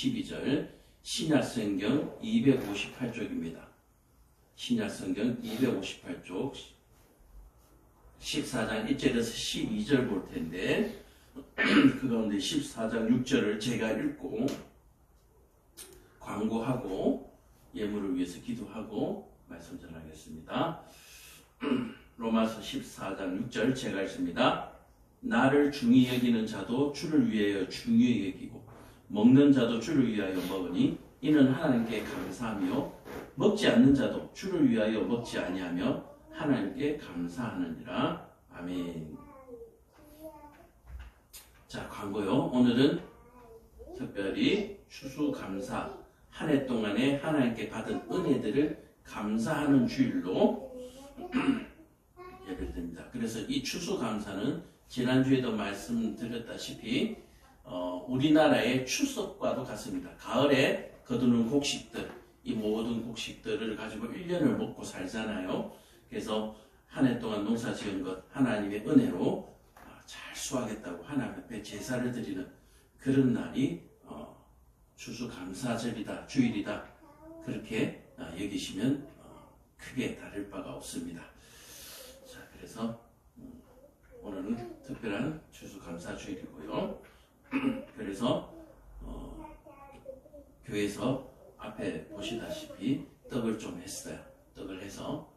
12절 신약성경 258쪽입니다. 신약성경 258쪽 14장 1절에서 12절 볼 텐데 그 가운데 14장 6절을 제가 읽고 광고하고 예물을 위해서 기도하고 말씀 전하겠습니다. 로마서 14장 6절 제가 읽습니다. 나를 중히 여기는 자도 주를 위하여 중히 여기고 먹는 자도 주를 위하여 먹으니 이는 하나님께 감사하며 먹지 않는 자도 주를 위하여 먹지 아니하며 하나님께 감사하느니라. 아멘. 자, 광고요. 오늘은 특별히 추수감사 한 해 동안에 하나님께 받은 은혜들을 감사하는 주일로 예배드립니다. 그래서 이 추수감사는 지난주에도 말씀드렸다시피 우리나라의 추석과도 같습니다. 가을에 거두는 곡식들, 이 모든 곡식들을 가지고 1년을 먹고 살잖아요. 그래서 한 해 동안 농사 지은 것 하나님의 은혜로 잘 수확했다고 하나님 앞에 제사를 드리는 그런 날이 추수감사절이다, 주일이다, 그렇게 여기시면 크게 다를 바가 없습니다. 자, 그래서 오늘은 특별한 추수감사주일이고요. 그래서 교회에서 앞에 보시다시피 떡을 좀 했어요. 떡을 해서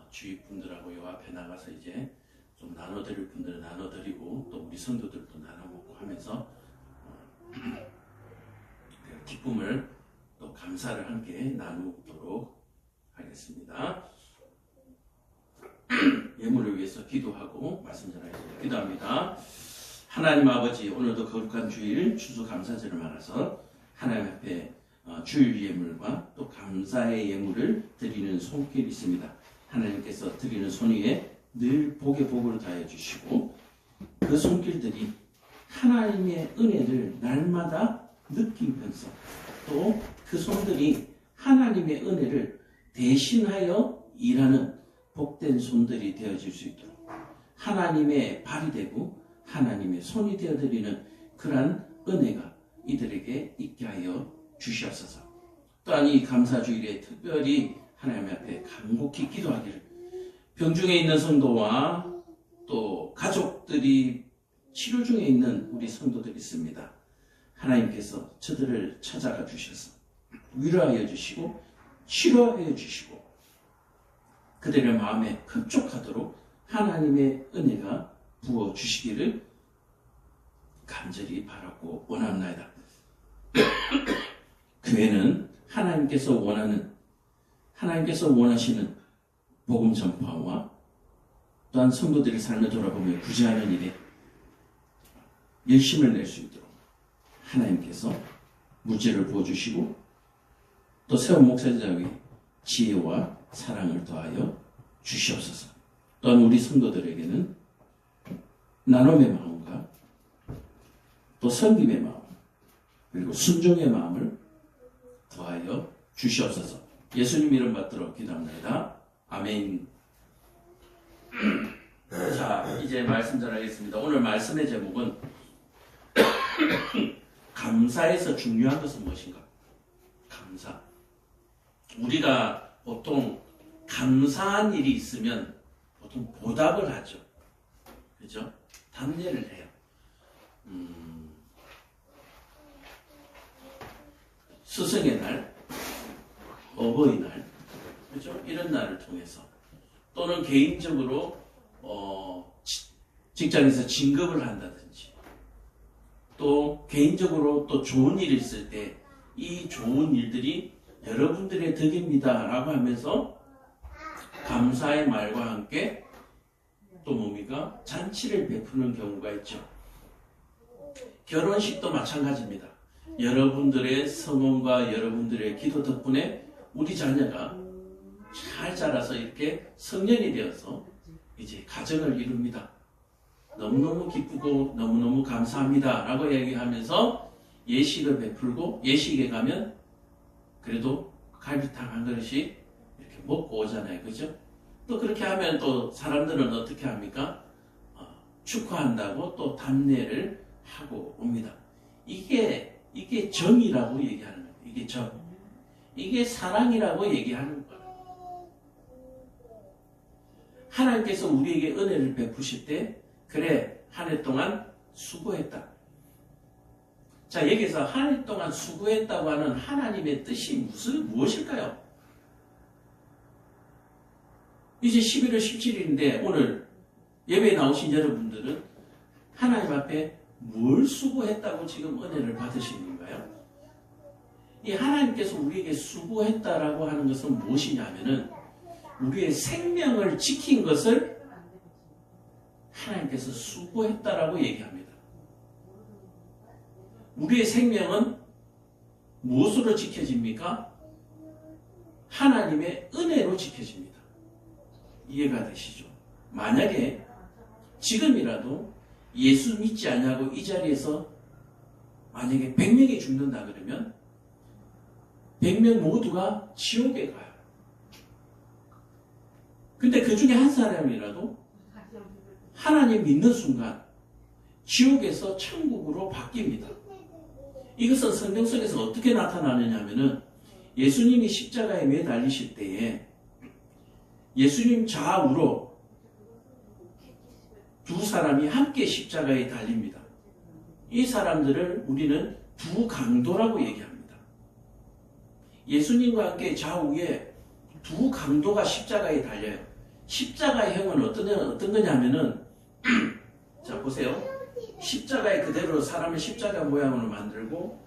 주위 분들하고 요 앞에 나가서 이제 좀 나눠드릴 분들은 나눠드리고 또 우리 성도들도 나눠먹고 하면서 기쁨을 또 감사를 함께 나누도록 하겠습니다. 예물을 위해서 기도하고 말씀 전하겠습니다. 기도합니다. 하나님 아버지, 오늘도 거룩한 주일 추수감사절을 말아서 하나님 앞에 주일 예물과 또 감사의 예물을 드리는 손길이 있습니다. 하나님께서 드리는 손 위에 늘 복의 복을 다해 주시고 그 손길들이 하나님의 은혜를 날마다 느끼면서 또 그 손들이 하나님의 은혜를 대신하여 일하는 복된 손들이 되어질 수 있도록 하나님의 발이 되고 하나님의 손이 되어드리는 그러한 은혜가 이들에게 있게 하여 주시옵소서. 또한 이 감사주일에 특별히 하나님 앞에 간곡히 기도하기를, 병중에 있는 성도와 또 가족들이 치료 중에 있는 우리 성도들이 있습니다. 하나님께서 저들을 찾아가 주셔서 위로하여 주시고 치료하여 주시고 그들의 마음에 흡족하도록 하나님의 은혜가 부어 주시기를 간절히 바라고 원합니다. 교회는 하나님께서 원하시는 복음 전파와 또한 성도들의 삶을 돌아보며 구제하는 일에 열심을 낼 수 있도록 하나님께서 무죄를 부어주시고 또 세운 목사자의 지혜와 사랑을 더하여 주시옵소서. 또한 우리 성도들에게는 나눔의 마음과 또 섬김의 마음 그리고 순종의 마음을 더하여 주시옵소서. 예수님 이름 받들어 기도합니다. 아멘. 자, 이제 말씀 전하겠습니다. 오늘 말씀의 제목은 감사에서 중요한 것은 무엇인가? 감사. 우리가 보통 감사한 일이 있으면 보통 보답을 하죠. 그죠? 답례를 해요. 스승의 날, 어버이날, 그죠? 이런 날을 통해서 또는 개인적으로 직장에서 진급을 한다든지 또 개인적으로 또 좋은 일이 있을 때 이 좋은 일들이 여러분들의 덕입니다 라고 하면서 감사의 말과 함께 또 뭡니까? 잔치를 베푸는 경우가 있죠. 결혼식도 마찬가지입니다. 여러분들의 성원과 여러분들의 기도 덕분에 우리 자녀가 잘 자라서 이렇게 성년이 되어서 이제 가정을 이룹니다. 너무너무 기쁘고 너무너무 감사합니다 라고 얘기하면서 예식을 베풀고 예식에 가면 그래도 갈비탕 한 그릇씩 이렇게 먹고 오잖아요. 그죠? 또 그렇게 하면 또 사람들은 어떻게 합니까? 축하한다고 또 답례를 하고 옵니다. 이게 이게 정이라고 얘기하는 거예요. 이게 정. 이게 사랑이라고 얘기하는 거예요. 하나님께서 우리에게 은혜를 베푸실 때 그래 한 해 동안 수고했다. 자, 여기서 한 해 동안 수고했다고 하는 하나님의 뜻이 무엇일까요? 이제 11월 17일인데 오늘 예배에 나오신 여러분들은 하나님 앞에 뭘 수고했다고 지금 은혜를 받으시는 건가요? 이 하나님께서 우리에게 수고했다라고 하는 것은 무엇이냐면은 우리의 생명을 지킨 것을 하나님께서 수고했다라고 얘기합니다. 우리의 생명은 무엇으로 지켜집니까? 하나님의 은혜로 지켜집니다. 이해가 되시죠? 만약에 지금이라도 예수 믿지 않냐고 이 자리에서 만약에 100명이 죽는다 그러면 100명 모두가 지옥에 가요. 근데 그 중에 한 사람이라도 하나님 믿는 순간 지옥에서 천국으로 바뀝니다. 이것은 성경 속에서 어떻게 나타나느냐 하면은 예수님이 십자가에 매달리실 때에 예수님 좌우로 두 사람이 함께 십자가에 달립니다. 이 사람들을 우리는 두 강도라고 얘기합니다. 예수님과 함께 좌우에 두 강도가 십자가에 달려요. 십자가의 형은 어떤 거냐면은 자 보세요. 십자가에 그대로 사람을 십자가 모양으로 만들고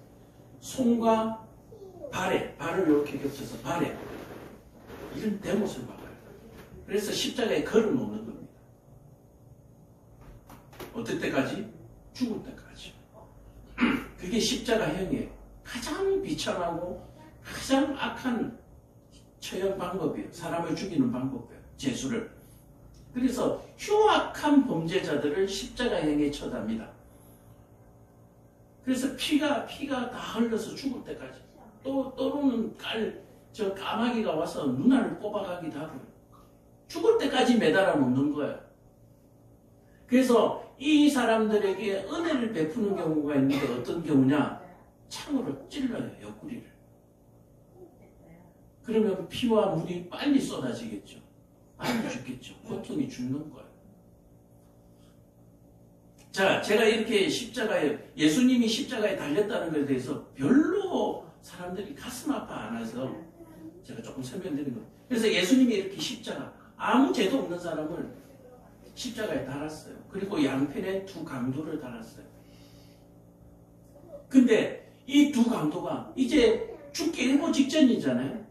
손과 발을 이렇게 겹쳐서 발에 이런 대못을 박아요. 그래서 십자가에 걸어놓는 겁니다. 어떨 때까지? 죽을 때까지. 그게 십자가형의 가장 비참하고 가장 악한 처형 방법이에요. 사람을 죽이는 방법이에요. 제수를. 그래서 흉악한 범죄자들을 십자가형에 처답니다. 그래서 피가 다 흘러서 죽을 때까지. 또는 까마귀가 와서 눈알을 뽑아가기도 하고요. 죽을 때까지 매달아 놓는 거예요. 그래서 이 사람들에게 은혜를 베푸는 경우가 있는데 어떤 경우냐? 창으로 찔러요, 옆구리를. 그러면 피와 물이 빨리 쏟아지겠죠. 빨리 죽겠죠. 고통이 죽는 거예요. 자, 제가 이렇게 예수님이 십자가에 달렸다는 것에 대해서 별로 사람들이 가슴 아파 안 해서 제가 조금 설명드린 거예요. 그래서 예수님이 이렇게 아무 죄도 없는 사람을 십자가에 달았어요. 그리고 양편에 두 강도를 달았어요. 근데 이 두 강도가 이제 죽기 일보 직전이잖아요.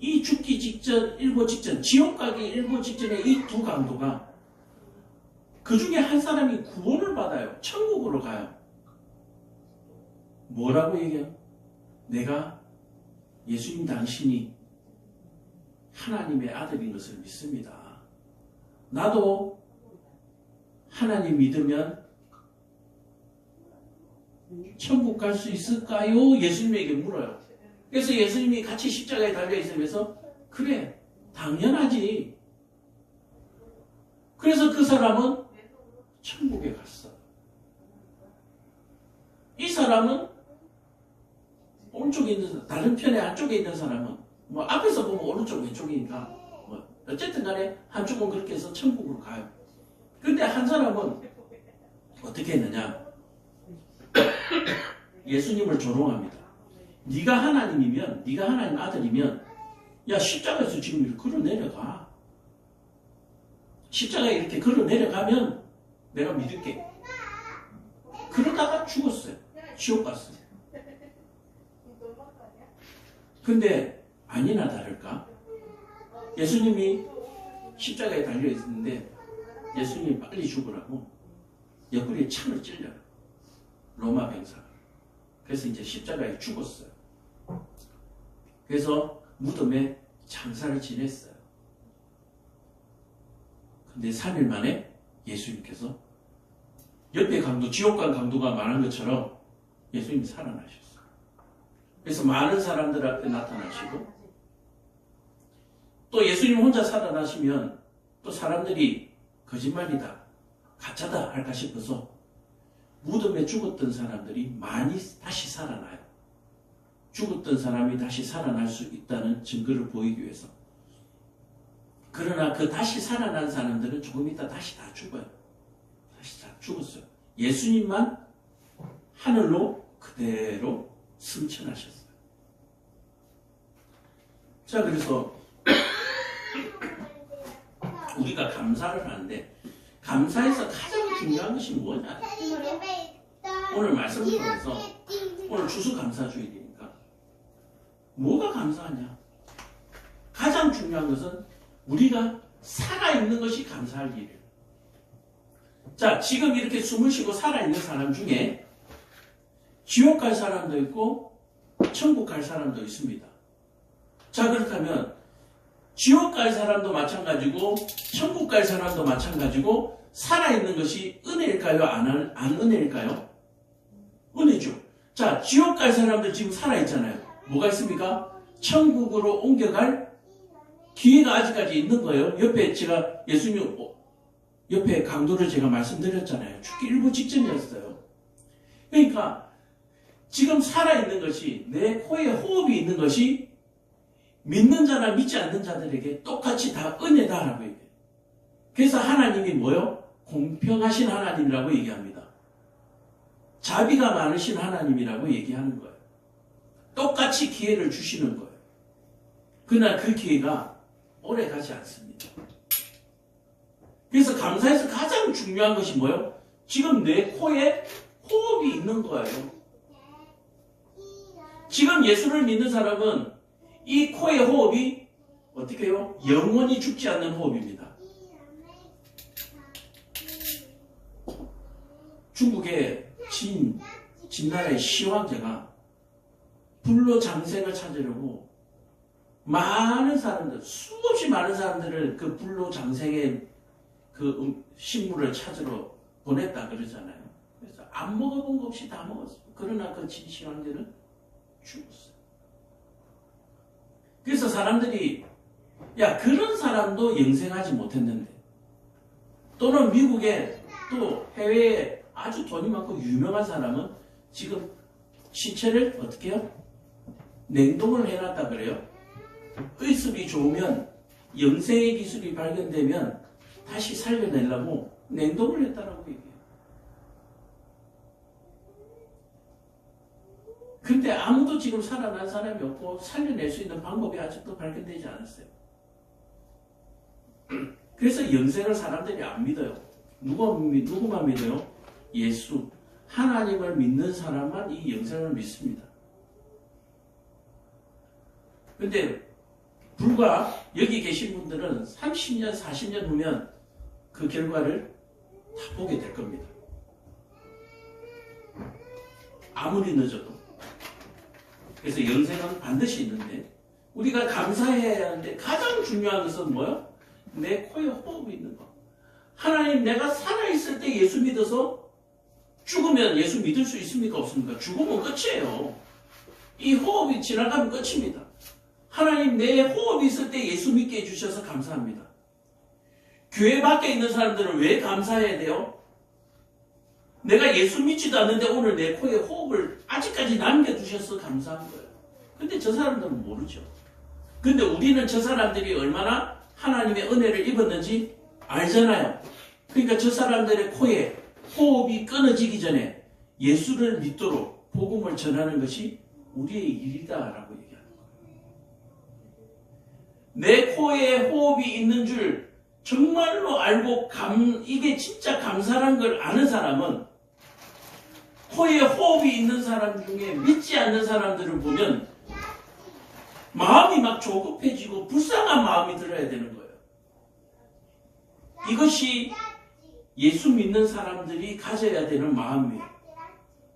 이 죽기 직전, 일보 직전, 지옥 가기 일보 직전에 이 두 강도가 그 중에 한 사람이 구원을 받아요. 천국으로 가요. 뭐라고 얘기해요? 내가 예수님 당신이 하나님의 아들인 것을 믿습니다. 나도 하나님 믿으면 천국 갈 수 있을까요? 예수님에게 물어요. 그래서 예수님이 같이 십자가에 달려있으면서 그래, 당연하지. 그래서 그 사람은 천국에 갔어. 이 사람은 오른쪽에 있는 다른 편에 한쪽에 있는 사람은 뭐 앞에서 보면 오른쪽 왼쪽이니까 뭐 어쨌든 간에 한쪽은 그렇게 해서 천국으로 가요. 근데 한 사람은 어떻게 했느냐? 예수님을 조롱합니다. 네가 하나님이면, 네가 하나님 아들이면 야 십자가에서 지금 이렇게 걸어 내려가. 십자가에 이렇게 걸어 내려가면 내가 믿을게. 그러다가 죽었어요. 지옥 갔어요. 근데 아니나 다를까? 예수님이 십자가에 달려있는데 예수님이 빨리 죽으라고 옆구리에 창을 찔려요. 로마 병사가. 그래서 이제 십자가에 죽었어요. 그래서 무덤에 장사를 지냈어요. 근데 3일 만에 예수님께서 옆에 강도, 지옥 간 강도가 말한 것처럼 예수님이 살아나셨어요. 그래서 많은 사람들 앞에 나타나시고 또 예수님 혼자 살아나시면 또 사람들이 거짓말이다, 가짜다 할까 싶어서 무덤에 죽었던 사람들이 많이 다시 살아나요. 죽었던 사람이 다시 살아날 수 있다는 증거를 보이기 위해서. 그러나 그 다시 살아난 사람들은 조금 있다 다시 다 죽어요. 다시 다 죽었어요. 예수님만 하늘로 그대로 승천하셨어요. 자, 그래서 우리가 감사를 하는데 감사에서 가장 중요한 것이 뭐냐? 오늘 말씀을 통해서 오늘 추수감사주일이니까 뭐가 감사하냐? 가장 중요한 것은 우리가 살아있는 것이 감사할 일이에요. 자, 지금 이렇게 숨을 쉬고 살아있는 사람 중에 지옥 갈 사람도 있고 천국 갈 사람도 있습니다. 자, 그렇다면 지옥 갈 사람도 마찬가지고 천국 갈 사람도 마찬가지고 살아있는 것이 은혜일까요? 안 은혜일까요? 은혜죠. 자, 지옥 갈 사람들 지금 살아있잖아요. 뭐가 있습니까? 천국으로 옮겨갈 기회가 아직까지 있는 거예요. 옆에 제가 예수님 옆에 강도를 제가 말씀드렸잖아요. 죽기 일부 직전이었어요. 그러니까 지금 살아있는 것이 내 코에 호흡이 있는 것이 믿는 자나 믿지 않는 자들에게 똑같이 다 은혜다라고 얘기해요. 그래서 하나님이 뭐요? 공평하신 하나님이라고 얘기합니다. 자비가 많으신 하나님이라고 얘기하는 거예요. 똑같이 기회를 주시는 거예요. 그러나 그 기회가 오래 가지 않습니다. 그래서 감사에서 가장 중요한 것이 뭐예요? 지금 내 코에 호흡이 있는 거예요. 지금 예수를 믿는 사람은 이 코의 호흡이 어떻게 해요? 영원히 죽지 않는 호흡입니다. 중국의 진나라의 시황제가 불로 장생을 찾으려고 많은 사람들, 수없이 많은 사람들을 그 불로 장생의 그 식물을 찾으러 보냈다 그러잖아요. 그래서 안 먹어본 거 없이 다 먹었어요. 그러나 그 진시황제는 죽었어요. 그래서 사람들이 야, 그런 사람도 영생하지 못했는데, 또는 미국에 또 해외에 아주 돈이 많고 유명한 사람은 지금 신체를 어떻게 해요? 냉동을 해놨다 그래요. 의습이 좋으면 영생의 기술이 발견되면 다시 살려내려고 냉동을 했다라고 얘기해요. 근데 아무도 지금 살아난 사람이 없고 살려낼 수 있는 방법이 아직도 발견되지 않았어요. 그래서 영생을 사람들이 안 믿어요. 누구만 믿어요? 예수, 하나님을 믿는 사람만 이 영생을 믿습니다. 근데 불과 여기 계신 분들은 30년, 40년 후면 그 결과를 다 보게 될 겁니다. 아무리 늦어도. 그래서 영생은 반드시 있는데 우리가 감사해야 하는데 가장 중요한 것은 뭐예요? 내 코에 호흡이 있는 거. 하나님, 내가 살아있을 때 예수 믿어서 죽으면 예수 믿을 수 있습니까? 없습니까? 죽으면 끝이에요. 이 호흡이 지나가면 끝입니다. 하나님, 내 호흡이 있을 때 예수 믿게 해주셔서 감사합니다. 교회 밖에 있는 사람들은 왜 감사해야 돼요? 내가 예수 믿지도 않는데 오늘 내 코에 호흡을 아직까지 남겨두셔서 감사한 거예요. 근데 저 사람들은 모르죠. 근데 우리는 저 사람들이 얼마나 하나님의 은혜를 입었는지 알잖아요. 그러니까 저 사람들의 코에 호흡이 끊어지기 전에 예수를 믿도록 복음을 전하는 것이 우리의 일이다라고 얘기하는 거예요. 내 코에 호흡이 있는 줄 정말로 알고 이게 진짜 감사한 걸 아는 사람은 코에 호흡이 있는 사람 중에 믿지 않는 사람들을 보면 마음이 막 조급해지고 불쌍한 마음이 들어야 되는 거예요. 이것이 예수 믿는 사람들이 가져야 되는 마음이에요.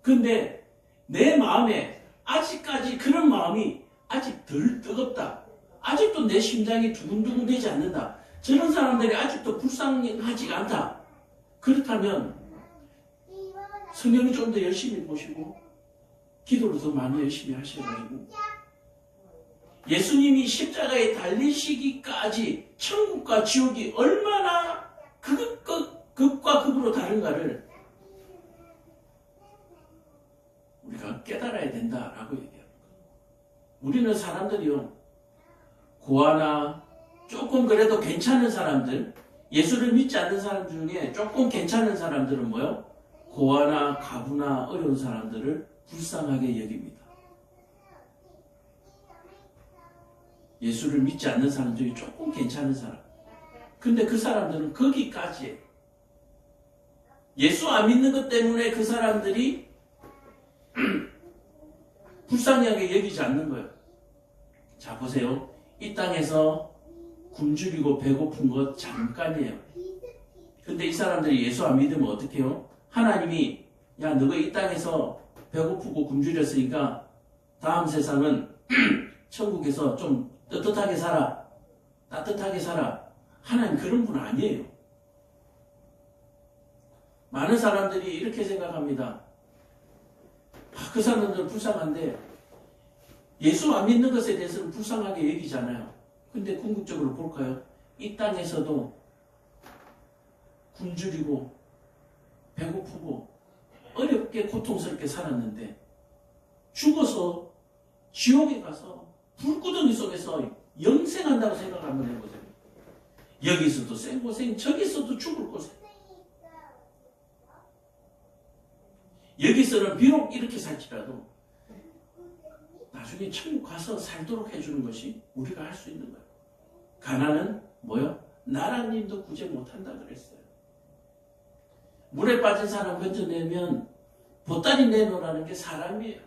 근데 내 마음에 아직까지 그런 마음이 아직 덜 뜨겁다. 아직도 내 심장이 두근두근 되지 않는다. 저런 사람들이 아직도 불쌍하지가 않다. 그렇다면 성경을 좀 더 열심히 보시고 기도를 더 많이 열심히 하셔가지고 예수님이 십자가에 달리시기까지 천국과 지옥이 얼마나 극과 극으로 다른가를 우리가 깨달아야 된다라고 얘기합니다. 우리는 사람들이요, 고아나 조금 그래도 괜찮은 사람들, 예수를 믿지 않는 사람 중에 조금 괜찮은 사람들은 뭐요? 고아나 가부나 어려운 사람들을 불쌍하게 여깁니다. 예수를 믿지 않는 사람 중에 조금 괜찮은 사람. 근데 그 사람들은 거기까지예요. 예수 안 믿는 것 때문에 그 사람들이 불쌍하게 여기지 않는 거예요. 자, 보세요. 이 땅에서 굶주리고 배고픈 것 잠깐이에요. 근데 이 사람들이 예수 안 믿으면 어떻게 해요? 하나님이 야, 너가 이 땅에서 배고프고 굶주렸으니까 다음 세상은 천국에서 좀 떳떳하게 살아. 따뜻하게 살아. 하나님 그런 분 아니에요. 많은 사람들이 이렇게 생각합니다. 그 사람들은 불쌍한데 예수 안 믿는 것에 대해서는 불쌍하게 여기잖아요. 근데 궁극적으로 볼까요? 이 땅에서도 굶주리고 배고프고 어렵게 고통스럽게 살았는데 죽어서 지옥에 가서 불구덩이 속에서 영생한다고 생각 한번 해보세요. 여기서도 생고생, 저기서도 죽을 고생. 여기서는 비록 이렇게 살지라도 나중에 천국 가서 살도록 해주는 것이 우리가 할 수 있는 거예요. 가난은 뭐요? 나라님도 구제 못한다 그랬어요. 물에 빠진 사람 건져내면 보따리 내놓으라는 게 사람이에요.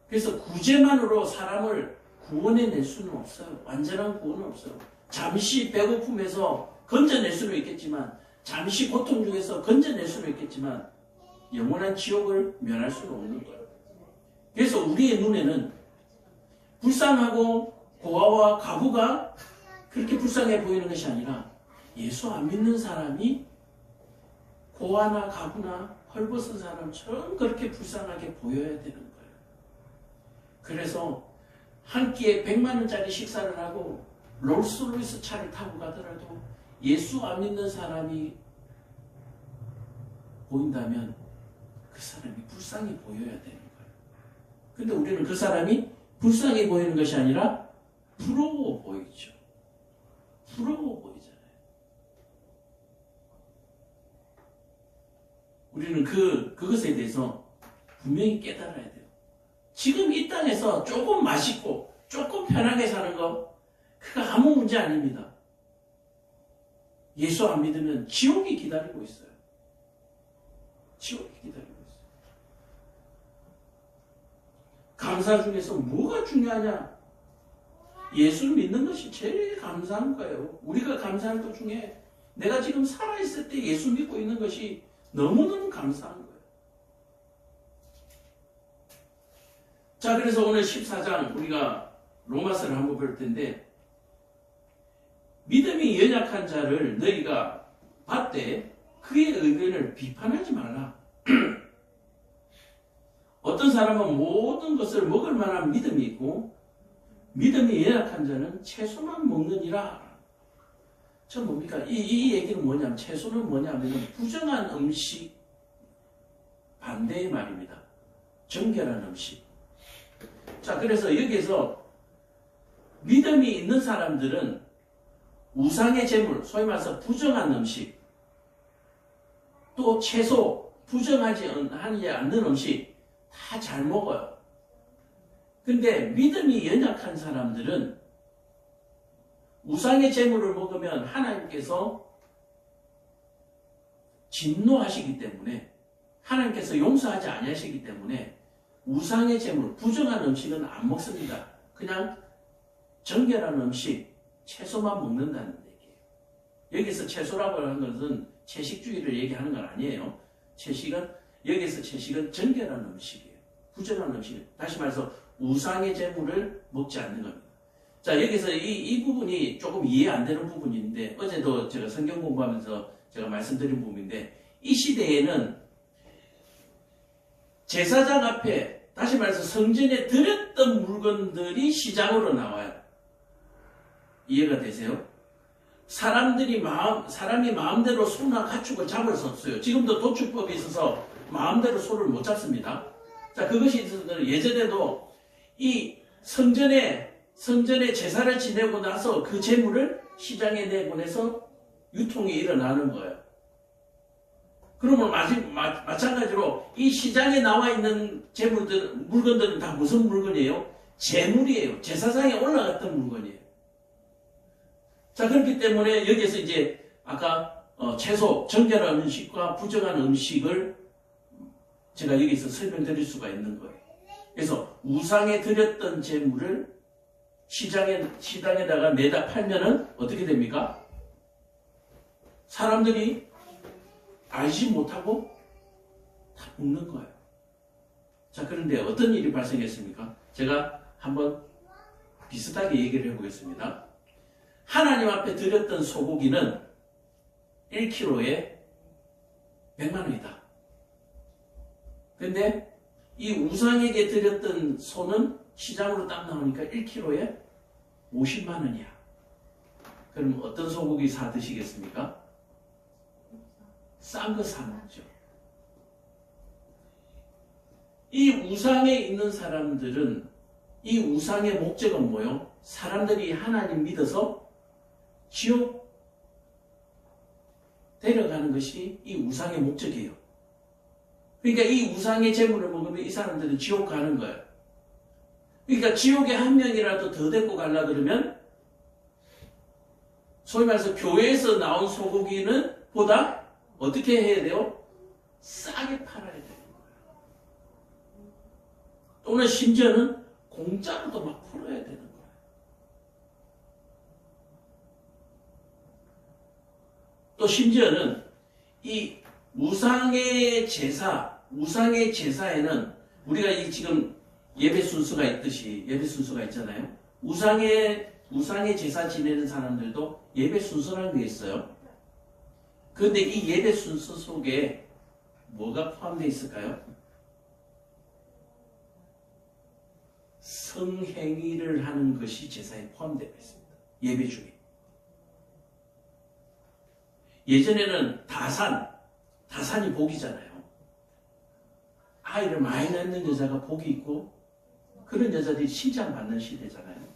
그래서 구제만으로 사람을 구원해낼 수는 없어요. 완전한 구원은 없어요. 잠시 배고픔에서 건져낼 수는 있겠지만, 잠시 고통 중에서 건져낼 수는 있겠지만 영원한 지옥을 면할 수는 없는 거예요. 그래서 우리의 눈에는 불쌍하고 고아와 가부가 그렇게 불쌍해 보이는 것이 아니라 예수 안 믿는 사람이 고아나 가부나 헐벗은 사람처럼 그렇게 불쌍하게 보여야 되는 거예요. 그래서 한 끼에 100만 원짜리 식사를 하고 롤스로이스 차를 타고 가더라도 예수 안 믿는 사람이 보인다면 그 사람이 불쌍히 보여야 되는 거예요. 근데 우리는 그 사람이 불쌍히 보이는 것이 아니라 부러워 보이죠. 부러워 보이잖아요. 우리는 그것에 대해서 분명히 깨달아야 돼요. 지금 이 땅에서 조금 맛있고 조금 편하게 사는 거 그거 아무 문제 아닙니다. 예수 안 믿으면 지옥이 기다리고 있어요. 지옥이 기다리고 있어요. 감사 중에서 뭐가 중요하냐? 예수 믿는 것이 제일 감사한 거예요. 우리가 감사할 것 중에 내가 지금 살아있을 때 예수 믿고 있는 것이 너무너무 감사한 거예요. 자, 그래서 오늘 14장 우리가 로마서를 한번 볼 텐데, 믿음이 연약한 자를 너희가 봤되 그의 의견을 비판하지 말라. 어떤 사람은 모든 것을 먹을 만한 믿음이 있고 믿음이 연약한 자는 채소만 먹느니라. 저 뭡니까? 이 얘기는 뭐냐면, 채소는 뭐냐면 부정한 음식 반대의 말입니다. 정결한 음식. 자, 그래서 여기에서 믿음이 있는 사람들은 우상의 제물, 소위 말해서 부정한 음식, 또 채소, 부정하지 않는 음식 다 잘 먹어요. 근데 믿음이 연약한 사람들은 우상의 제물을 먹으면 하나님께서 진노하시기 때문에, 하나님께서 용서하지 아니하시기 때문에 우상의 제물, 부정한 음식은 안 먹습니다. 그냥 정결한 음식, 채소만 먹는다는 얘기예요. 여기서 채소라고 하는 것은 채식주의를 얘기하는 건 아니에요. 여기서 채식은 정결한 음식이에요. 부정한 음식이에요. 다시 말해서 우상의 제물을 먹지 않는 겁니다. 자, 여기서 이 부분이 조금 이해 안 되는 부분인데, 어제도 제가 성경 공부하면서 제가 말씀드린 부분인데, 이 시대에는 제사장 앞에, 다시 말해서 성전에 드렸던 물건들이 시장으로 나와요. 이해가 되세요? 사람이 마음대로 소나 가축을 잡을 수 없어요. 지금도 도축법이 있어서 마음대로 소를 못 잡습니다. 자, 그것이 있어서 예전에도 이 성전에 제사를 지내고 나서 그 재물을 시장에 내보내서 유통이 일어나는 거예요. 그러면 마찬가지로 이 시장에 나와 있는 물건들은 다 무슨 물건이에요? 재물이에요. 제사상에 올라갔던 물건이에요. 자, 그렇기 때문에 여기에서 이제 아까 채소, 정결한 음식과 부정한 음식을 제가 여기서 설명드릴 수가 있는 거예요. 그래서 우상에 드렸던 재물을 시장에다가 내다 팔면은 어떻게 됩니까? 사람들이 알지 못하고 다 먹는 거예요. 자, 그런데 어떤 일이 발생했습니까? 제가 한번 비슷하게 얘기를 해보겠습니다. 하나님 앞에 드렸던 소고기는 1kg에 100만 원이다. 근데 이 우상에게 드렸던 소는 시장으로 딱 나오니까 1kg에 50만 원이야. 그럼 어떤 소고기 사 드시겠습니까? 싼 거 사 먹죠. 이 우상에 있는 사람들은 이 우상의 목적은 뭐요? 사람들이 하나님 믿어서 지옥 데려가는 것이 이 우상의 목적이에요. 그러니까 이 우상의 재물을 먹으면 이 사람들은 지옥 가는 거예요. 그러니까 지옥에 한 명이라도 더 데리고 가려 그러면 소위 말해서 교회에서 나온 소고기는 보다 어떻게 해야 돼요? 싸게 팔아야 되는 거예요. 또는 심지어는 공짜로도 막 풀어야 되는 거예요. 또 심지어는 이 우상의 제사에는 우리가 지금 예배 순서가 있듯이 예배 순서가 있잖아요. 우상의 제사 지내는 사람들도 예배 순서라는 게 있어요. 그런데 이 예배 순서 속에 뭐가 포함되어 있을까요? 성행위를 하는 것이 제사에 포함되어 있습니다. 예배 중에. 예전에는 다산이 복이잖아요. 아이를 많이 낳는 여자가 복이 있고 그런 여자들이 칭찬받는 시대잖아요.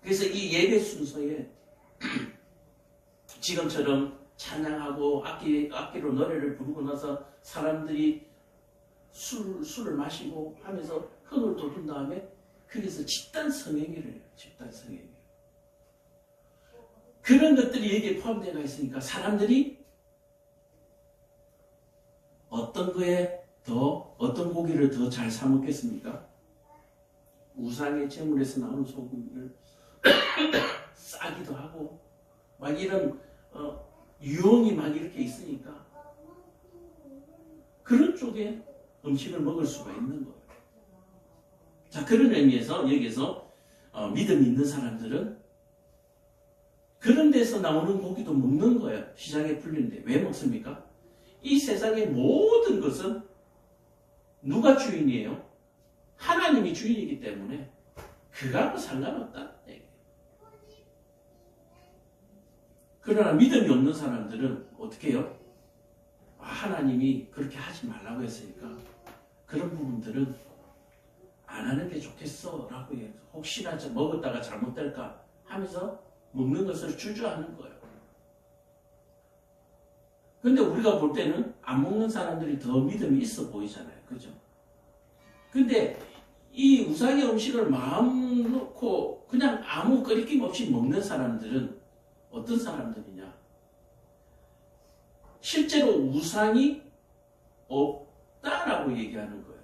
그래서 이 예배 순서에 지금처럼 찬양하고 악기로 노래를 부르고 나서 사람들이 술을 마시고 하면서 흥을 돋운 다음에 거기서 집단 성행위를 해요. 집단 성행위. 그런 것들이 여기에 포함되어 있으니까 사람들이 어떤 고기를 더 잘 사 먹겠습니까? 우상의 제물에서 나오는 소고기를 싸기도 하고 막 이런 유흥이 막 이렇게 있으니까 그런 쪽에 음식을 먹을 수가 있는 거예요. 자, 그런 의미에서 여기에서 믿음이 있는 사람들은 그런 데서 나오는 고기도 먹는 거예요. 시장에 풀리는데. 왜 먹습니까? 이 세상의 모든 것은 누가 주인이에요? 하나님이 주인이기 때문에 그거하고 상관없다. 그러나 믿음이 없는 사람들은 어떻게 해요? 하나님이 그렇게 하지 말라고 했으니까 그런 부분들은 안 하는 게 좋겠어 라고 해서 혹시나 먹었다가 잘못될까 하면서 먹는 것을 주저하는 거예요. 근데 우리가 볼 때는 안 먹는 사람들이 더 믿음이 있어 보이잖아요. 그죠? 근데 이 우상의 음식을 마음 놓고 그냥 아무 거리낌 없이 먹는 사람들은 어떤 사람들이냐? 실제로 우상이 없다라고 얘기하는 거예요.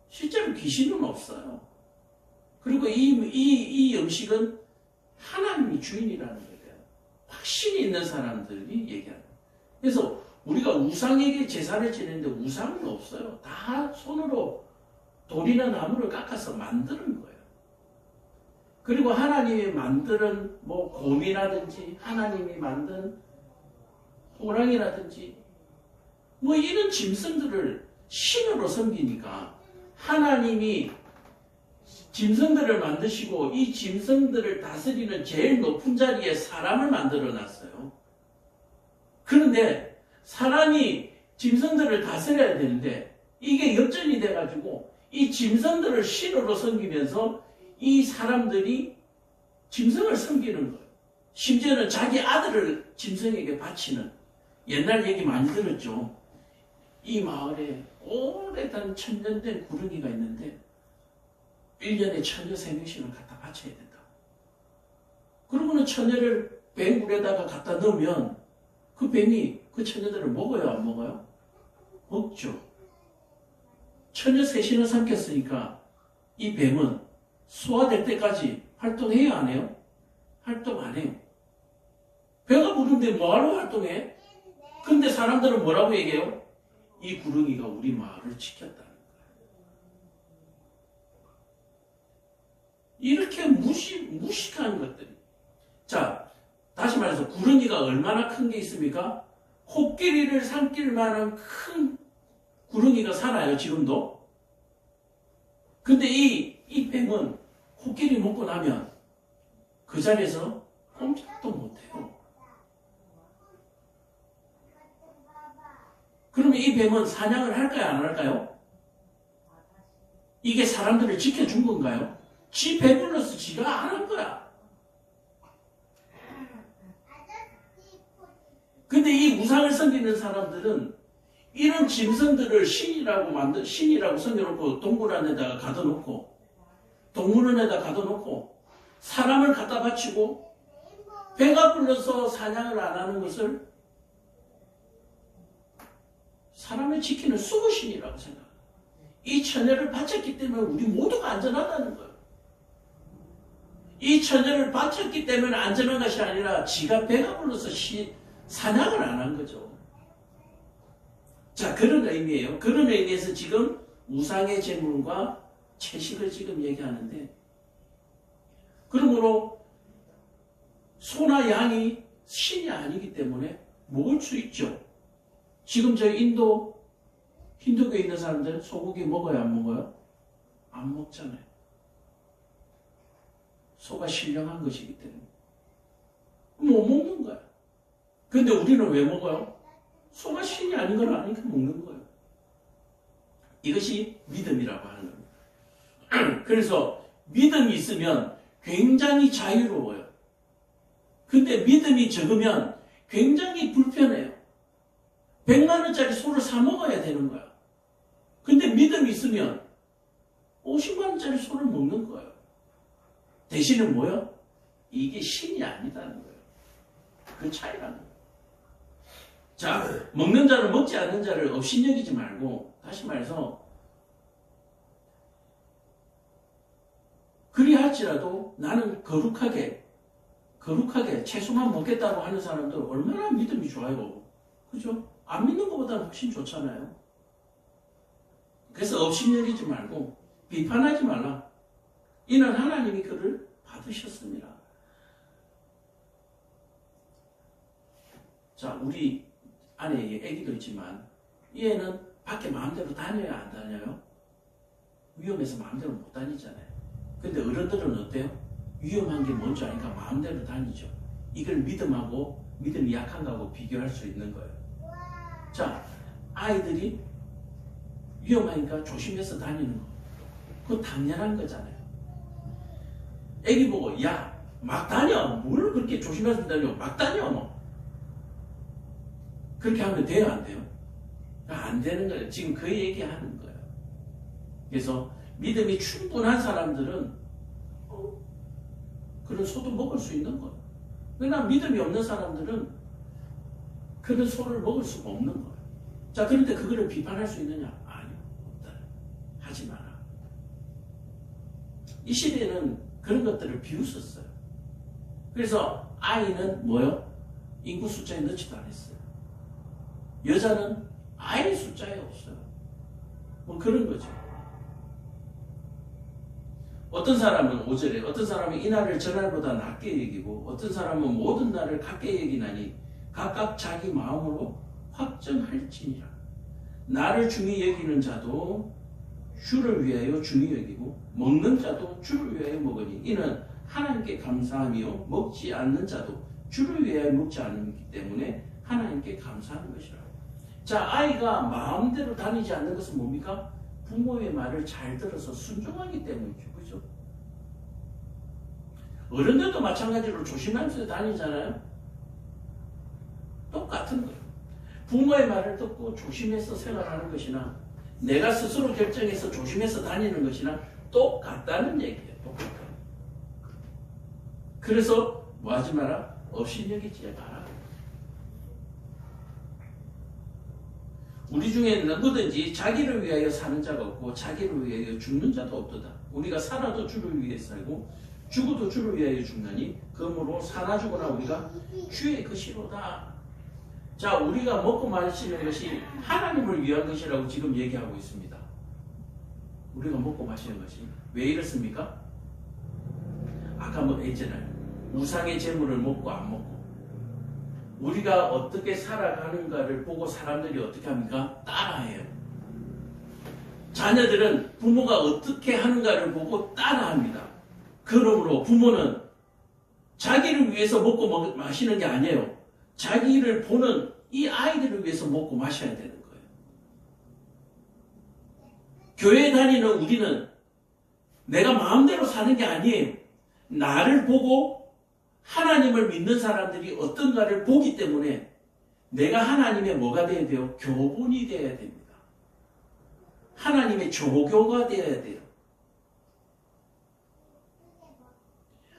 실제로 귀신은 없어요. 그리고 이 음식은 하나님이 주인이라는 거예요. 확신이 있는 사람들이 얘기하는 거예요. 그래서 우리가 우상에게 제사를 지내는데 우상은 없어요. 다 손으로 돌이나 나무를 깎아서 만드는 거예요. 그리고 하나님이 만드는 곰이라든지 하나님이 만든 호랑이라든지 이런 짐승들을 신으로 섬기니까 하나님이 짐승들을 만드시고 이 짐승들을 다스리는 제일 높은 자리에 사람을 만들어 놨어요. 그런데 사람이 짐승들을 다스려야 되는데 이게 역전이 돼가지고 이 짐승들을 신으로 섬기면서 이 사람들이 짐승을 섬기는 거예요. 심지어는 자기 아들을 짐승에게 바치는, 옛날 얘기 많이 들었죠. 이 마을에 오래된 천년된 구렁이가 있는데 1년에 처녀 3명씩을 갖다 바쳐야 된다. 그러고는 처녀를 뱀굴에다가 갖다 넣으면 그 뱀이 그 처녀들을 먹어요, 안 먹어요? 먹죠. 처녀 셋이나 삼켰으니까 이 뱀은 소화될 때까지 활동해요, 안 해요? 활동 안 해요. 배가 부른데 뭐하러 활동해? 근데 사람들은 뭐라고 얘기해요? 이 구렁이가 우리 마을을 지켰다는 거예요. 이렇게 무식한 것들이. 자, 다시 말해서 구렁이가 얼마나 큰 게 있습니까? 코끼리를 삼킬 만한 큰 구렁이가 살아요, 지금도. 근데 이 뱀은 코끼리 먹고 나면 그 자리에서 꼼짝도 못해요. 그러면 이 뱀은 사냥을 할까요, 안 할까요? 이게 사람들을 지켜준 건가요? 지 배불러서 지가 안 한 거야. 근데 이 우상을 섬기는 사람들은 이런 짐승들을 신이라고 섬겨놓고 동굴 안에다가 가둬놓고, 동물원에다 가둬놓고, 사람을 갖다 바치고, 배가 불러서 사냥을 안 하는 것을 사람을 지키는 수호신이라고 생각합니다. 이 처녀를 바쳤기 때문에 우리 모두가 안전하다는 거예요. 이 처녀를 바쳤기 때문에 안전한 것이 아니라 지가 배가 불러서 사냥을 안 한 거죠. 자, 그런 의미예요. 그런 의미에서 지금 우상의 제물과 채식을 지금 얘기하는데, 그러므로 소나 양이 신이 아니기 때문에 먹을 수 있죠. 지금 저희 힌두교에 있는 사람들은 소고기 먹어요, 안 먹어요? 안 먹잖아요. 소가 신령한 것이기 때문에 못 먹는 거야. 근데 우리는 왜 먹어요? 소가 신이 아닌 걸 아니까 먹는 거예요. 이것이 믿음이라고 하는 겁니다. 그래서 믿음이 있으면 굉장히 자유로워요. 근데 믿음이 적으면 굉장히 불편해요. 100만 원짜리 소를 사 먹어야 되는 거야. 근데 믿음이 있으면 50만 원짜리 소를 먹는 거예요. 대신에 뭐요? 이게 신이 아니다는 거예요. 그 차이라는 거예요. 자, 먹는 자를 먹지 않는 자를 업신여기지 말고, 다시 말해서 그리할지라도 나는 거룩하게 채소만 먹겠다고 하는 사람들 얼마나 믿음이 좋아요. 그죠? 안 믿는 것보다 훨씬 좋잖아요. 그래서 업신여기지 말고 비판하지 말라. 이는 하나님이 그를 받으셨습니다. 자, 우리 안에 애기도 있지만 이 애는 밖에 마음대로 다녀야 안 다녀요? 위험해서 마음대로 못 다니잖아요. 근데 어른들은 어때요? 위험한 게 뭔지 아니까 마음대로 다니죠. 이걸 믿음이 약한 거하고 비교할 수 있는 거예요. 자, 아이들이 위험하니까 조심해서 다니는 거. 그거 당연한 거잖아요. 애기 보고, 야, 막 다녀. 뭘 그렇게 조심해서 다녀. 막 다녀, 너. 그렇게 하면 돼요, 안 돼요? 안 되는 거예요. 지금 그 얘기하는 거예요. 그래서 믿음이 충분한 사람들은 그런 소도 먹을 수 있는 거예요. 그러나 믿음이 없는 사람들은 그런 소를 먹을 수가 없는 거예요. 자, 그런데 그거를 비판할 수 있느냐? 아니요, 없다. 하지 마라. 이 시대에는 그런 것들을 비웃었어요. 그래서 아이는 뭐요? 인구 숫자에 넣지도 않았어요. 여자는 아예 숫자에 없어요. 뭐 그런 거죠. 어떤 사람은 5절에 어떤 사람은 이날을 저날보다 낮게 여기고 어떤 사람은 모든 날을 같게 여기나니 각각 자기 마음으로 확정할지니라. 나를 중히 여기는 자도 주를 위하여 중히 여기고 먹는 자도 주를 위하여 먹으니 이는 하나님께 감사하며 먹지 않는 자도 주를 위하여 먹지 않기 때문에 하나님께 감사하는 것이라. 자, 아이가 마음대로 다니지 않는 것은 뭡니까? 부모의 말을 잘 들어서 순종하기 때문이죠. 그죠? 어른들도 마찬가지로 조심하면서 다니잖아요. 똑같은 거예요. 부모의 말을 듣고 조심해서 생활하는 것이나 내가 스스로 결정해서 조심해서 다니는 것이나 똑같다는 얘기예요. 똑같아요. 그래서 뭐 하지 마라? 업신여기지 마라. 우리 중에 누구든지 자기를 위하여 사는 자가 없고 자기를 위하여 죽는 자도 없도다. 우리가 살아도 주를 위해 살고 죽어도 주를 위하여 죽나니 그러므로 사나 죽으나 우리가 주의 것이로다. 자, 우리가 먹고 마시는 것이 하나님을 위한 것이라고 지금 얘기하고 있습니다. 우리가 먹고 마시는 것이 왜 이렇습니까? 아까 뭐 했잖아요. 우상의 재물을 먹고 안 먹고 우리가 어떻게 살아가는가를 보고 사람들이 어떻게 합니까? 따라해요. 자녀들은 부모가 어떻게 하는가를 보고 따라합니다. 그러므로 부모는 자기를 위해서 먹고 마시는 게 아니에요. 자기를 보는 이 아이들을 위해서 먹고 마셔야 되는 거예요. 교회 다니는 우리는 내가 마음대로 사는 게 아니에요. 나를 보고 하나님을 믿는 사람들이 어떤가를 보기 때문에 내가 하나님의 뭐가 돼야 돼요? 교본이 돼야 됩니다. 하나님의 조교가 되어야 돼요.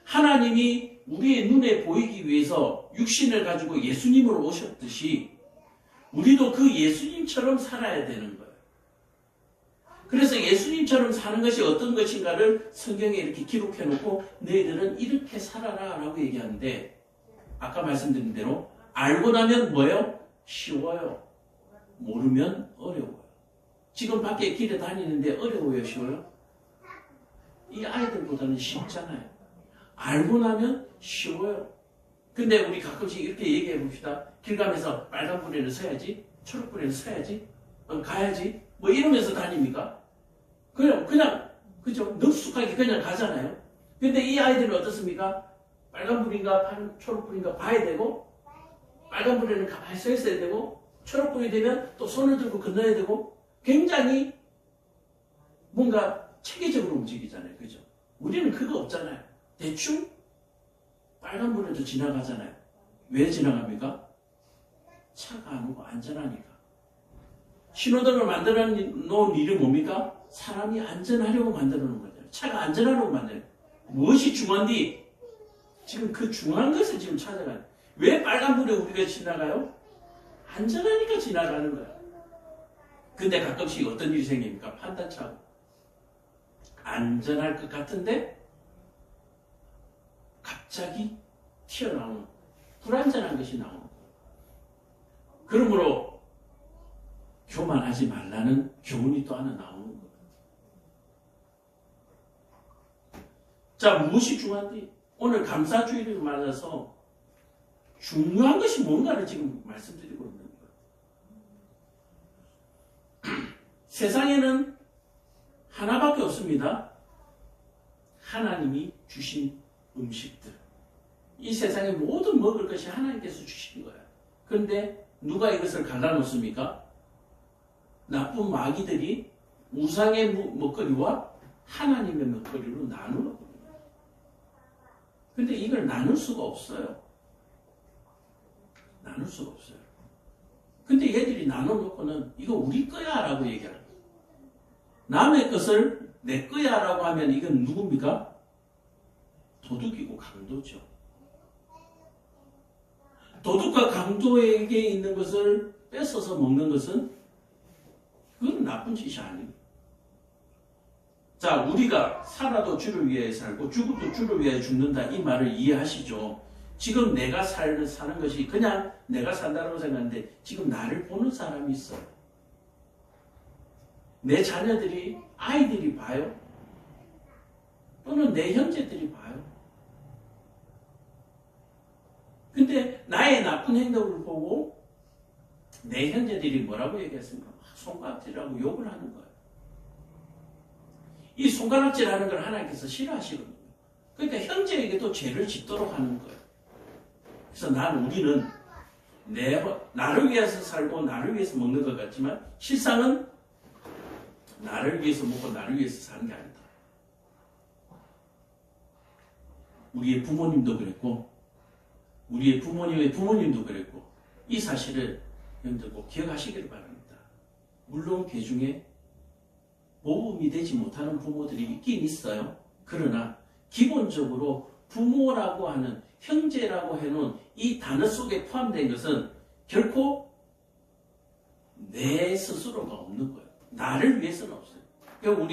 하나님이 우리의 눈에 보이기 위해서 육신을 가지고 예수님으로 오셨듯이 우리도 그 예수님처럼 살아야 되는 거예요. 그래서 예수님처럼 사는 것이 어떤 것인가를 성경에 이렇게 기록해 놓고 너희들은 이렇게 살아라 라고 얘기하는데 아까 말씀드린 대로 알고 나면 뭐예요? 쉬워요. 모르면 어려워요. 지금 밖에 길에 다니는데 어려워요? 쉬워요? 이 아이들보다는 쉽잖아요. 알고 나면 쉬워요. 근데 우리 가끔씩 이렇게 얘기해 봅시다. 길 가면서 빨간불에는 서야지, 초록불에는 서야지, 가야지, 뭐 이러면서 다닙니까? 그냥 그죠? 능숙하게 그냥 가잖아요. 근데 이 아이들은 어떻습니까? 빨간불인가 초록불인가 봐야 되고, 빨간불에는 가만히 서 있어야 되고, 초록불이 되면 또 손을 들고 건너야 되고, 굉장히 뭔가 체계적으로 움직이잖아요. 그죠? 우리는 그거 없잖아요. 대충 빨간불에도 지나가잖아요. 왜 지나갑니까? 차가 안 오고 안전하니까. 신호등을 만들어 놓은 일이 뭡니까? 사람이 안전하려고 만들어 놓은 거죠. 차가 안전하려고 만들어요. 무엇이 중요한지 지금 그 중요한 것을 지금 찾아가요. 왜 빨간불에 우리가 지나가요? 안전하니까 지나가는 거야. 근데 가끔씩 어떤 일이 생깁니까? 판단차고. 안전할 것 같은데 갑자기 튀어나오는 불안전한 것이 나오는 거예요. 그러므로 교만하지 말라는 교훈이 또 하나 나오는 거예요. 자, 무엇이 중요한지 오늘 감사주의를 맞아서 중요한 것이 뭔가를 지금 말씀드리고 있는 거예요. 세상에는 하나밖에 없습니다. 하나님이 주신 음식들. 이 세상의 모든 먹을 것이 하나님께서 주신 거예요. 그런데 누가 이것을 갈라놓습니까? 나쁜 마귀들이 우상의 먹거리와 하나님의 먹거리로 나누었거든요. 근데 이걸 나눌 수가 없어요. 나눌 수가 없어요. 근데 얘들이 나눠놓고는 이거 우리 거야 라고 얘기하는 거예요. 남의 것을 내 거야 라고 하면 이건 누굽니까? 도둑이고 강도죠. 도둑과 강도에게 있는 것을 뺏어서 먹는 것은 그건 나쁜 짓이 아니에요. 자, 우리가 살아도 주를 위해 살고 죽어도 주를 위해 죽는다 이 말을 이해하시죠? 지금 내가 사는 것이 그냥 내가 산다고 생각하는데 지금 나를 보는 사람이 있어요. 내 자녀들이 아이들이 봐요. 또는 내 형제들이 봐요. 근데 나의 나쁜 행동을 보고 내 형제들이 뭐라고 얘기했습니까? 손가락질하고 욕을 하는 거예요. 이 손가락질하는 걸 하나님께서 싫어하시거든요. 그러니까 형제에게도 죄를 짓도록 하는 거예요. 그래서 우리는 나를 위해서 살고 나를 위해서 먹는 것 같지만 실상은 나를 위해서 먹고 나를 위해서 사는 게 아니다. 우리의 부모님도 그랬고 우리의 부모님의 부모님도 그랬고 이 사실을 여러분들 꼭 기억하시기를 바랍니다. 물론 그 중에 모범이 되지 못하는 부모들이 있긴 있어요. 그러나 기본적으로 부모라고 하는 형제라고 해놓은 이 단어 속에 포함된 것은 결코 내 스스로가 없는 거예요. 나를 위해서는 없어요. 그러니까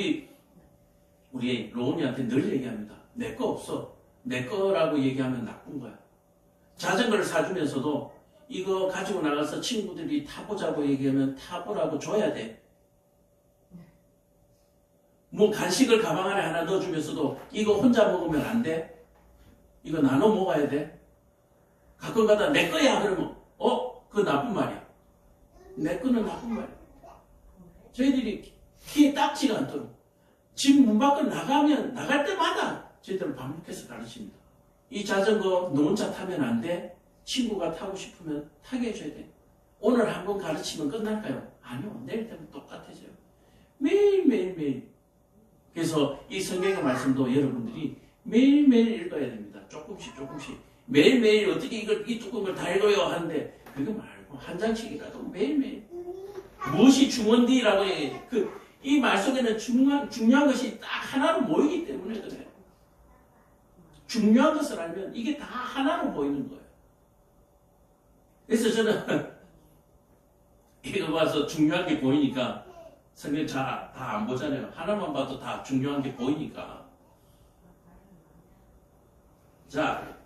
우리 로운이한테 늘 얘기합니다. 내 거 없어. 내 거라고 얘기하면 나쁜 거야. 자전거를 사주면서도 이거 가지고 나가서 친구들이 타보자고 얘기하면 타보라고 줘야 돼. 뭐 간식을 가방 안에 하나 넣어주면서도 이거 혼자 먹으면 안 돼. 이거 나눠 먹어야 돼. 가끔 가다 내 거야 그러면 그거 나쁜 말이야. 내 거는 나쁜 말이야. 저희들이 귀에 딱지가 않도록 집 문 밖으로 나갈 때마다 저희들을 반복해서 가르칩니다. 이 자전거 너 혼자 타면 안 돼. 친구가 타고 싶으면 타게 해줘야 돼. 오늘 한번 가르치면 끝날까요? 아니요. 내일 되면 똑같아져요. 매일. 그래서 이 성경의 말씀도 여러분들이 매일매일 읽어야 됩니다. 조금씩. 매일매일 어떻게 이 뚜껑을 다 읽어요 하는데 그거 말고 한 장씩이라도 매일매일. 무엇이 중원디라고 해. 이 말 속에는 중요한 것이 딱 하나로 모이기 때문에 그래요. 중요한 것을 알면 이게 다 하나로 보이는 거예요. 그래서 저는 이거 봐서 중요한 게 보이니까 성경 잘 다 안 보잖아요. 하나만 봐도 다 중요한 게 보이니까. 자,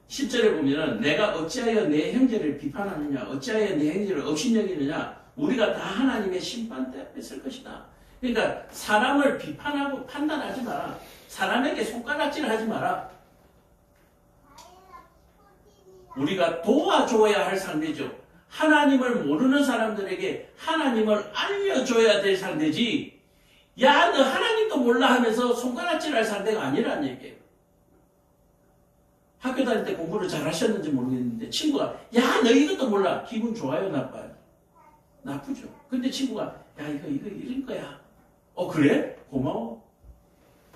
10절에 보면은 내가 어찌하여 내 형제를 비판하느냐 어찌하여 내 형제를 업신여기느냐 우리가 다 하나님의 심판대 앞에 설 것이다. 그러니까 사람을 비판하고 판단하지 마라. 사람에게 손가락질 하지 마라. 우리가 도와줘야 할 상대죠. 하나님을 모르는 사람들에게 하나님을 알려줘야 될 상대지. 야, 너 하나님도 몰라 하면서 손가락질 할 상대가 아니라는 얘기예요. 학교 다닐 때 공부를 잘 하셨는지 모르겠는데 친구가 야, 너 이것도 몰라. 기분 좋아요, 나빠요? 나쁘죠. 근데 친구가 야, 이거 이런 거야. 그래? 고마워.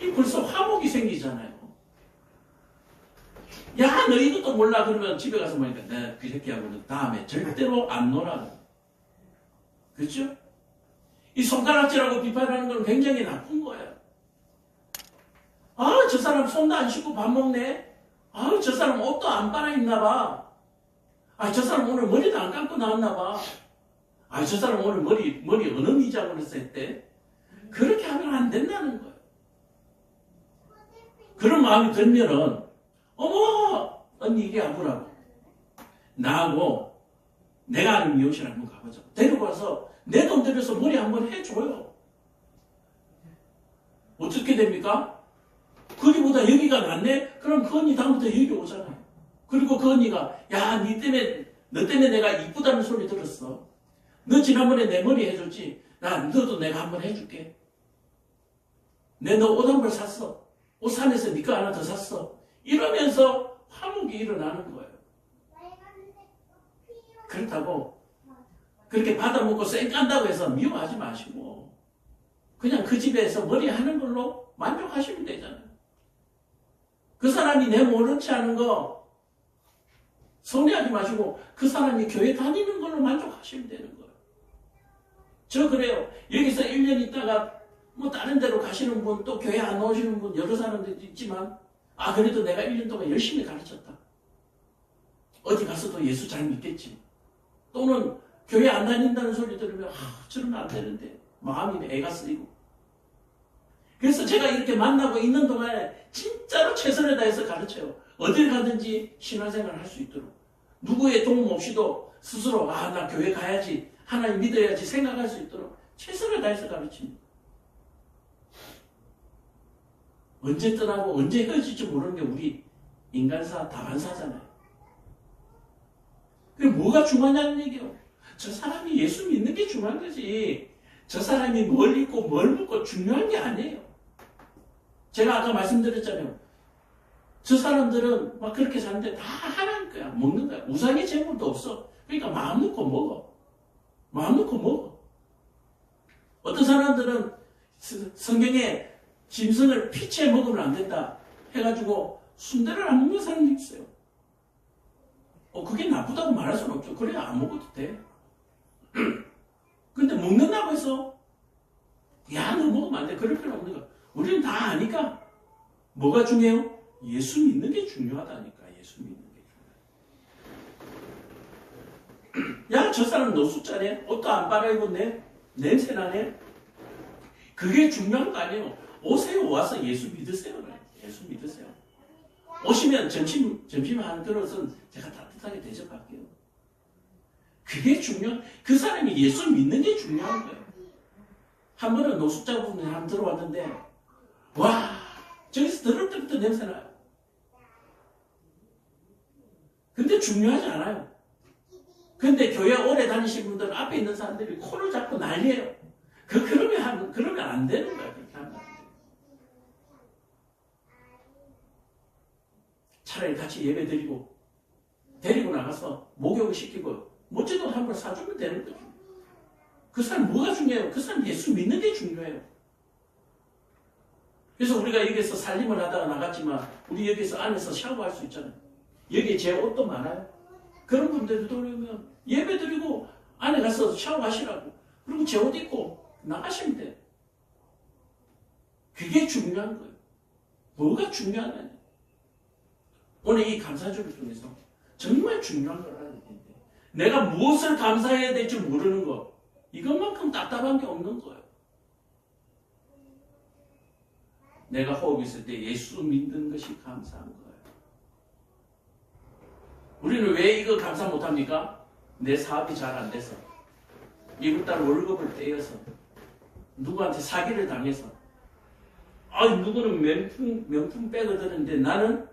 이 벌써 화목이 생기잖아요. 야, 너 이것도 몰라. 그러면 집에 가서 보니까 내가 그 새끼하고는 다음에 절대로 안 놀아. 그렇죠? 이 손가락질하고 비판하는 건 굉장히 나쁜 거예요. 아, 저 사람 손도 안 씻고 밥 먹네. 아, 저 사람 옷도 안 빨아입나 봐. 아, 저 사람 오늘 머리도 안 감고 나왔나 봐. 아, 저 사람 오늘 머리 어느 미장을 했을 그렇게 하면 안 된다는 거예요. 그런 마음이 들면은 어머, 언니 이리 와보라고. 나하고 내가 아는 미용실 한번 가보자. 데리고 와서 내 돈 들여서 머리 한번 해줘요. 어떻게 됩니까? 거기보다 여기가 낫네? 그럼 그 언니 다음부터 여기 오잖아요. 그리고 그 언니가 야, 너 때문에 내가 이쁘다는 소리 들었어. 너 지난번에 내 머리 해줬지? 너도 내가 한번 해줄게. 너 옷 한 벌 샀어. 옷 산에서 네 거 하나 더 샀어. 이러면서 화목이 일어나는 거예요. 그렇다고 그렇게 받아먹고 쌩 깐다고 해서 미워하지 마시고 그냥 그 집에서 머리 하는 걸로 만족하시면 되잖아요. 그 사람이 내 모른 체 하는 거 서운해하지 마시고 그 사람이 교회 다니는 걸로 만족하시면 되는 거예요. 저 그래요. 여기서 1년 있다가 뭐 다른 데로 가시는 분 또 교회 안 오시는 분 여러 사람들도 있지만 그래도 내가 1년 동안 열심히 가르쳤다. 어디 가서도 예수 잘 믿겠지. 또는 교회 안 다닌다는 소리 들으면 저러면 안 되는데 마음이 애가 쓰이고. 그래서 제가 이렇게 만나고 있는 동안에 진짜로 최선을 다해서 가르쳐요. 어딜 가든지 신앙생활을 할 수 있도록. 누구의 도움 없이도 스스로 나 교회 가야지 하나님 믿어야지 생각할 수 있도록 최선을 다해서 가르칩니다. 언제 떠나고 언제 헤어질지 모르는 게 우리 인간사 다반사잖아요. 그게 뭐가 중요하냐는 얘기예요. 저 사람이 예수 믿는 게 중요한 거지. 저 사람이 뭘 입고 뭘 먹고 중요한 게 아니에요. 제가 아까 말씀드렸잖아요. 저 사람들은 막 그렇게 사는데 다 하나님 거야. 먹는 거야. 우상의 재물도 없어. 그러니까 마음 놓고 먹어. 마음 놓고 먹어. 어떤 사람들은 성경에 짐승을 피채 먹으면 안 된다 해가지고 순대를 안 먹는 사람도 있어요. 그게 나쁘다고 말할 수는 없죠. 그래 안 먹어도 돼. 근데 먹는다고 해서 야 너 먹으면 안 돼. 그럴 필요 없는 거야. 우리는 다 아니까. 뭐가 중요해요? 예수 믿는 게 중요하다니까. 예수 믿는 게 중요해. 야 저 사람 노숙자네. 옷도 안 빨아입었네. 냄새나네. 그게 중요한 거 아니에요. 오세요. 와서 예수 믿으세요. 예수 믿으세요. 오시면 점심 한 그릇은 제가 따뜻하게 대접할게요. 그게 그 사람이 예수 믿는 게 중요한 거예요. 한 번은 노숙자분이 한 번 들어왔는데, 와, 저기서 더럽 때부터 냄새나요. 근데 중요하지 않아요. 근데 교회 오래 다니신 분들 앞에 있는 사람들이 코를 잡고 난리예요. 그러면 안 되는 거야. 그렇게 하면 안 돼요. 차라리 같이 예배 드리고, 데리고 나가서 목욕을 시키고, 멋지도 한 번 사주면 되는 거죠. 그 사람 뭐가 중요해요? 그 사람 예수 믿는 게 중요해요. 그래서 우리가 여기서 살림을 하다가 나갔지만, 우리 여기서 안에서 샤워할 수 있잖아요. 여기에 제 옷도 많아요. 그런 분들도 오면 예배 드리고, 안에 가서 샤워하시라고. 그리고 제 옷 입고 나가시면 돼요. 그게 중요한 거예요. 뭐가 중요하냐. 오늘 이 감사주를 통해서 정말 중요한 걸 알아야 되는데, 내가 무엇을 감사해야 될지 모르는 거, 이것만큼 답답한 게 없는 거예요. 내가 호흡 있을 때 예수 믿는 것이 감사한 거예요. 우리는 왜 이거 감사 못합니까? 내 사업이 잘 안 돼서, 이번 달 월급을 떼어서, 누구한테 사기를 당해서, 누구는 명품 백을 드는데 나는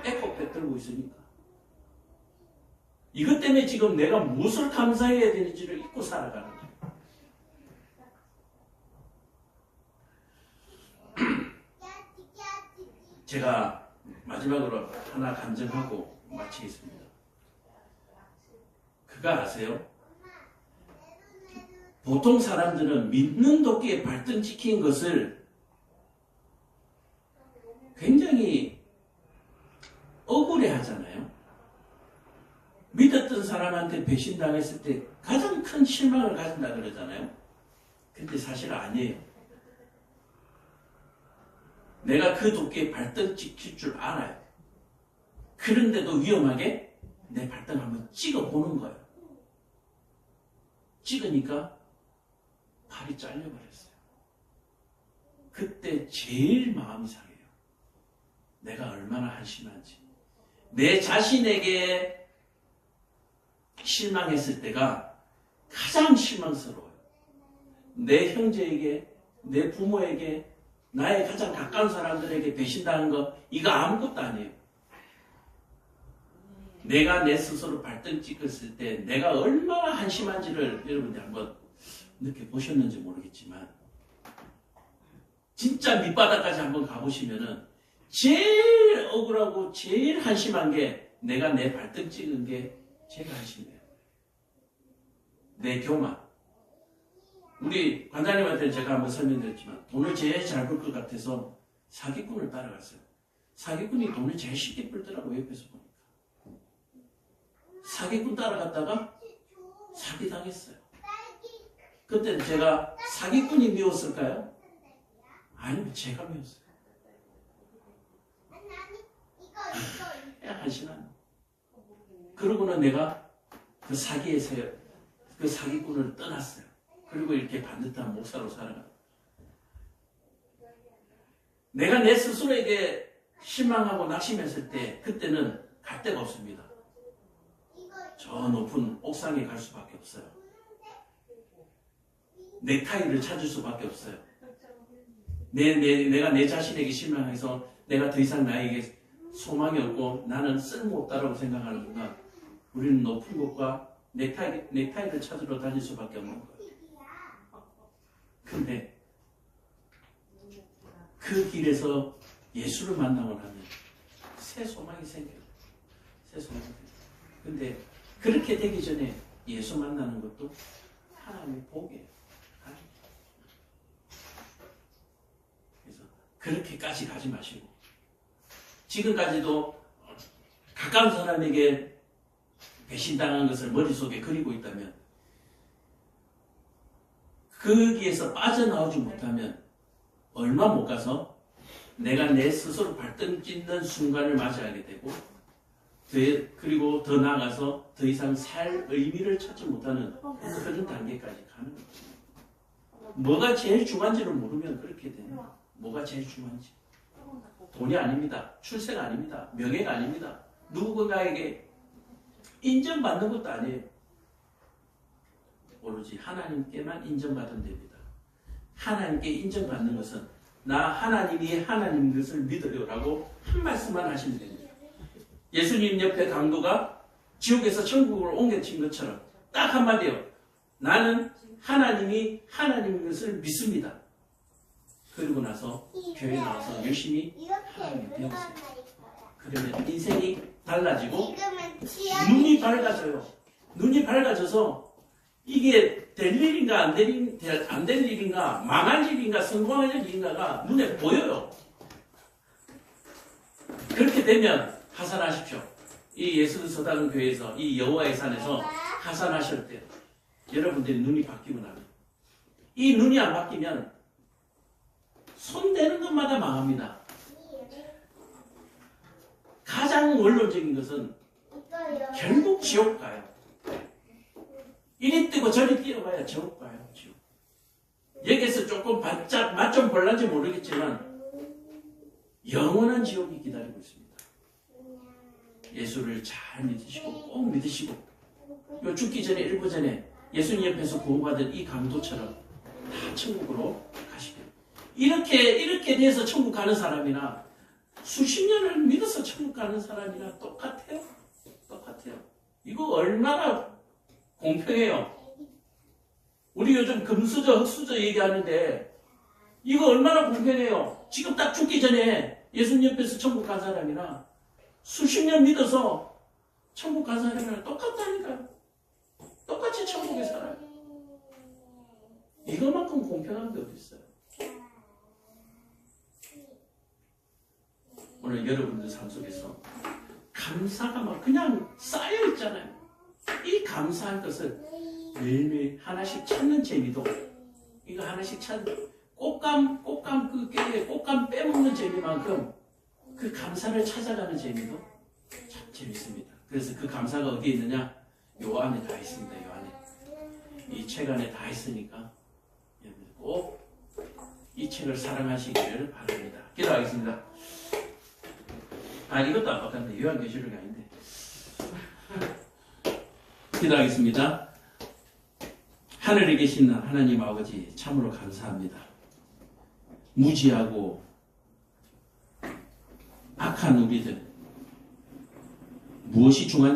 에코백 들고 있으니까. 이것 때문에 지금 내가 무엇을 감사해야 되는지를 잊고 살아가는 거예요. 제가 마지막으로 하나 간증하고 마치겠습니다. 그거 아세요? 보통 사람들은 믿는 도끼에 발등 찍힌 것을 굉장히 억울해 하잖아요. 믿었던 사람한테 배신당했을 때 가장 큰 실망을 가진다 그러잖아요. 근데 사실 아니에요. 내가 그 도끼에 발등 찍힐 줄 알아요. 그런데도 위험하게 내 발등 한번 찍어보는 거예요. 찍으니까 팔이 잘려버렸어요. 그때 제일 마음이 상해요. 내가 얼마나 한심한지. 내 자신에게 실망했을 때가 가장 실망스러워요. 내 형제에게, 내 부모에게, 나의 가장 가까운 사람들에게 배신당한 거, 이거 아무것도 아니에요. 내가 내 스스로 발등 찍었을 때 내가 얼마나 한심한지를 여러분들 한번 느껴보셨는지 모르겠지만, 진짜 밑바닥까지 한번 가보시면은 제일 억울하고 제일 한심한 게 내가 내 발등 찍은 게 제일 한심해요. 내 교만. 우리 관장님한테는 제가 한번 설명드렸지만, 돈을 제일 잘 벌 것 같아서 사기꾼을 따라갔어요. 사기꾼이 돈을 제일 쉽게 벌더라고요, 옆에서 보니까. 사기꾼 따라갔다가 사기당했어요. 그때는 제가 사기꾼이 미웠을까요? 아니면 제가 미웠어요. 한심한. 그러고는 내가 그 사기에서 그 사기꾼을 떠났어요. 그리고 이렇게 반듯한 목사로 살아가. 내가 내 스스로에게 실망하고 낙심했을 때, 그때는 갈 데가 없습니다. 저 높은 옥상에 갈 수밖에 없어요. 넥타이를 찾을 수밖에 없어요. 내가 내 자신에게 실망해서 내가 더 이상 나에게 소망이 없고 나는 쓸모없다라고 생각하는 순간, 우리는 높은 곳과 넥타이를 찾으러 다닐 수밖에 없는 거예요. 근데 그 길에서 예수를 만나고 나면 새 소망이 생겨요. 새 소망이 생겨요. 근데 그렇게 되기 전에 예수 만나는 것도 하나님의 복이에요. 그래서 그렇게까지 가지 마시고, 지금까지도 가까운 사람에게 배신당한 것을 머릿속에 그리고 있다면, 거기에서 빠져나오지 못하면 얼마 못 가서 내가 내 스스로 발등 찢는 순간을 맞이하게 되고, 그리고 더 나아가서 더 이상 살 의미를 찾지 못하는 그런 단계까지 가는 거죠. 뭐가 제일 중요한지를 모르면 그렇게 돼요. 뭐가 제일 중요한지. 돈이 아닙니다. 출세가 아닙니다. 명예가 아닙니다. 누군가에게 인정받는 것도 아니에요. 오로지 하나님께만 인정받으면 됩니다. 하나님께 인정받는 것은 나 하나님이 하나님 것을 믿어요 라고 한 말씀만 하시면 됩니다. 예수님 옆에 강도가 지옥에서 천국으로 옮겨진 것처럼 딱 한마디요. 나는 하나님이 하나님 것을 믿습니다. 그리고 나서 교회 나와서 열심히 하나님 배우세요. 그러면 인생이 달라지고 눈이 밝아져요. 눈이 밝아져서 이게 될 일인가 안 될 일인가, 망할 일인가 성공할 일인가가 눈에 보여요. 그렇게 되면 하산하십시오. 이 예수서당 교회에서 이 여호와의 산에서 하산하실 때 여러분들이 눈이 바뀌고 나면, 이 눈이 안 바뀌면 손 대는 것마다 망합니다. 가장 원론적인 것은 결국 지옥 가요. 이리 뛰고 저리 뛰어봐야 지옥 가요. 지옥. 여기에서 조금 바짝 맛 좀 볼란지 모르겠지만 영원한 지옥이 기다리고 있습니다. 예수를 잘 믿으시고 꼭 믿으시고, 요 죽기 전에 일부 전에 예수님 옆에서 구원받은 이 강도처럼 다 천국으로 가시게. 이렇게 돼서 천국 가는 사람이나 수십 년을 믿어서 천국 가는 사람이나 똑같아요. 똑같아요. 이거 얼마나 공평해요. 우리 요즘 금수저, 흑수저 얘기하는데 이거 얼마나 공평해요. 지금 딱 죽기 전에 예수님 옆에서 천국 간 사람이나 수십 년 믿어서 천국 간 사람이랑 똑같다니까요. 똑같이 천국에 살아요. 이거만큼 공평한 게 어디 있어요? 오늘 여러분들 삶 속에서 감사가 막 그냥 쌓여 있잖아요. 이 감사한 것을 매일매일 하나씩 찾는 재미도, 이거 하나씩 찾는 꽃감 빼먹는 재미만큼 그 감사를 찾아가는 재미도 참 재밌습니다. 그래서 그 감사가 어디에 있느냐? 요 안에 다 있습니다. 요 안에. 이 책 안에 다 있으니까 꼭 이 책을 사랑하시기를 바랍니다. 기도하겠습니다. 이것도 아깝네. 요한계시록이 아닌데. 기도하겠습니다. 하늘에 계신 하나님 아버지, 참으로 감사합니다. 무지하고 악한 우리들, 무엇이 중요한지